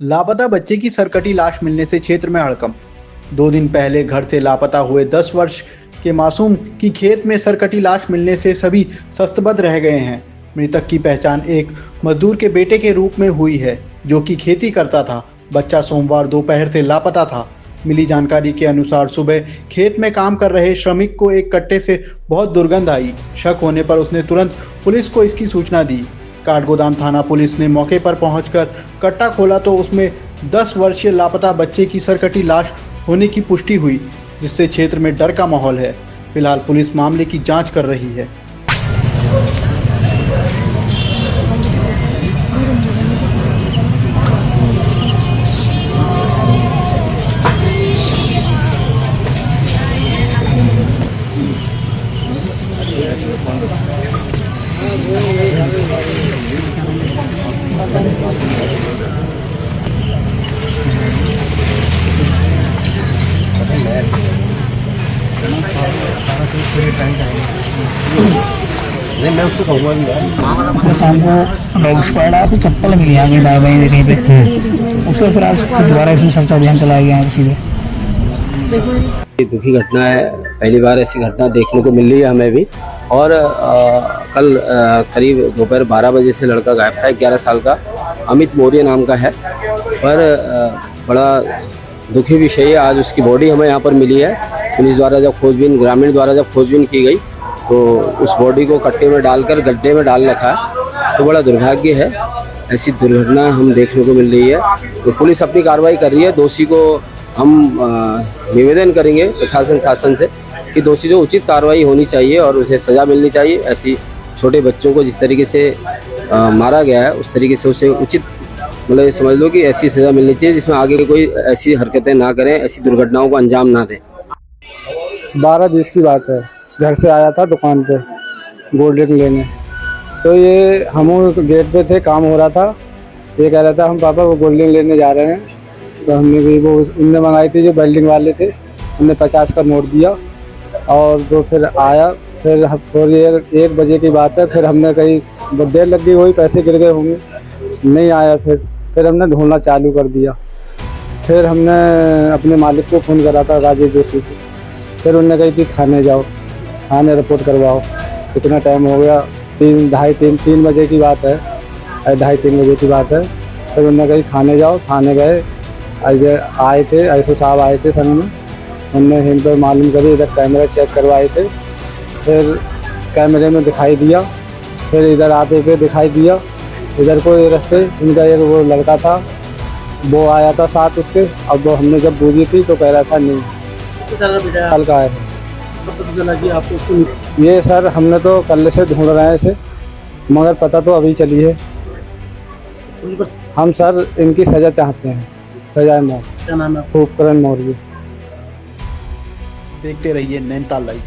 लापता बच्चे की सरकटी लाश मिलने से क्षेत्र में हड़कंप। 2 दिन पहले घर से लापता हुए 10 वर्ष के मासूम की खेत में सरकटी लाश मिलने से सभी शस्तबद्ध रह गए हैं। मृतक की पहचान एक मजदूर के बेटे के रूप में हुई है, जो कि खेती करता था। बच्चा सोमवार दोपहर से लापता था। मिली जानकारी के अनुसार सुबह खेत में काम कर रहे श्रमिक को एक कट्टे से बहुत दुर्गंध आई। शक होने पर उसने तुरंत पुलिस को इसकी सूचना दी। काठगोदाम थाना पुलिस ने मौके पर पहुंचकर कट्टा खोला तो उसमें 10 वर्षीय लापता बच्चे की सरकटी लाश होने की पुष्टि हुई, जिससे क्षेत्र में डर का माहौल है। फिलहाल पुलिस मामले की जांच कर रही है। मैं उसको कहूँगा भी शाम को डॉग स्क्वाड आया तो चप्पल मिली आगे दाएं बाएं कहीं पे। उसके फिर आज दोबारा इसमें सर्च अभियान चलाया गया है सीधे। ये दुखी घटना है, पहली बार ऐसी घटना देखने को मिल रही है हमें भी। और कल करीब दोपहर 12 बजे से लड़का गायब था। 11 साल का अमित मौर्य नाम का है। पर बड़ा दुखी विषय है, आज उसकी बॉडी हमें यहाँ पर मिली है। पुलिस द्वारा जब खोजबीन, ग्रामीण द्वारा जब खोजबीन की गई तो उस बॉडी को कट्टे में डालकर गड्ढे में डाल रखा है। तो बड़ा दुर्भाग्य है, ऐसी दुर्घटना हम देखने को मिल रही है। तो पुलिस अपनी कार्रवाई कर रही है। दोषी को हम निवेदन करेंगे प्रशासन शासन से कि दोषी जो उचित कार्रवाई होनी चाहिए और उसे सज़ा मिलनी चाहिए। ऐसी छोटे बच्चों को जिस तरीके से मारा गया है, उस तरीके से उसे उचित, मतलब समझ लो कि ऐसी सज़ा मिलनी चाहिए जिसमें आगे कोई ऐसी हरकतें ना करें, ऐसी दुर्घटनाओं को अंजाम ना दें। 12-20 की बात है। घर से आया था दुकान पे गोल्ड रिंग लेने, तो ये हम गेट पे थे, काम हो रहा था। ये कह रहा था हम पापा वो गोल्ड रिंग लेने जा रहे हैं। तो हमने भी वो उनने मंगाई थी, जो वेल्डिंग वाले थे, हमने 50 का नोट दिया। और वो फिर आया, फिर थोड़ी 1 बजे की बात है। फिर हमने कहीं देर लग गई, वही पैसे गिर गए होंगे, नहीं आया। फिर हमने ढूंढना चालू कर दिया। फिर हमने अपने मालिक को फ़ोन करा था, राजेश जोशी को। फिर उन्होंने कही कि थाने जाओ, थाने रिपोर्ट करवाओ। कितना टाइम हो गया, 3 बजे की बात है, 2:30-3 बजे की बात है। फिर उन्होंने कही थाने जाओ, थाने गए। आए थे ऐसे साहब, आए थे संग में। उनने इन पर मालूम करी, इधर कैमरा चेक करवाए थे। फिर कैमरे में दिखाई दिया, फिर इधर आते हुए दिखाई दिया। इधर को ये रास्ते इनका एक वो लड़का था, वो आया था साथ उसके। अब वो हमने जब पूछी थी तो कह रहा था नहीं, साल का है। पता चला कि आपको उसको ये सर हमने तो कल से ढूंढ रहे हैं इसे, मगर पता तो अभी चली है। हम सर इनकी सज़ा चाहते हैं, सजा मौत। क्या नाम है? उपकरण मौर्य। देखते रहिए नैनीताल लाइव।